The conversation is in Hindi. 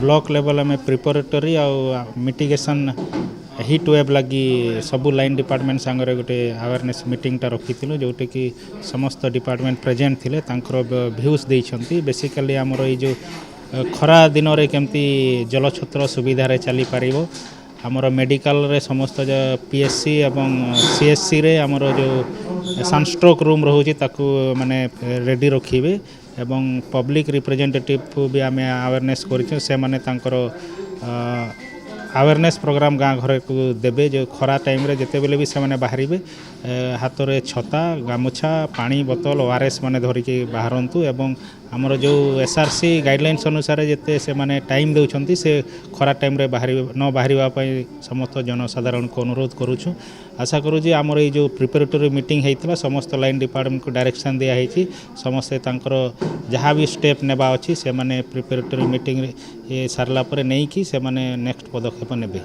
ब्लॉक लेवल आम प्रिपरेटरी मिटिगेशन हिट वेव लगी सबू लाइन डिपार्टमेंट सांगरे गोटे अवेयरनेस मीटिंगटा रखी जोटे कि समस्त डिपार्टमेंट प्रेजेंट थिले तांकर व्यूज देइछंती बेसिकली आमर ये जो खरा दिन रे केमती जलछत्र सुविधा रे चली पारिबो आमर मेडिकल रे समस्त पीएससी एवं सीएससी रे आमर जो सनस्ट्रोक रूम रोचे ताकू माने रेडी रखिबे एवं पब्लिक रिप्रेजेंटेटिव भी आम अवेयरनेस कर से माने तांकर अवेयरनेस प्रोग्राम गाँ घर को देवे जो खरा टाइम रे जिते बेले भी से माने बाहर हाथ में छता गामुछा पानी बोतल ओआरएस माने धरिकी बाहरंतु एवं आमर जो एसआरसी गाइडलाइंस अनुसार जिते से माने टाइम देउछंती से खरा टाइम रे न बाहर समस्त जनसाधारण को अनुरोध करुछु आशा करू जे आमर ये जो प्रिपरेटरी मीटिंग होता समस्त लाइन डिपार्टमेंट को डायरेक्शन दिया है समस्ते तांकर जहाँ भी स्टेप नेबा अच्छी से माने प्रिपरेटरी मीटिंग ये सारला पर नहीं कि से माने नेक्स्ट पदक्षेप नेबे।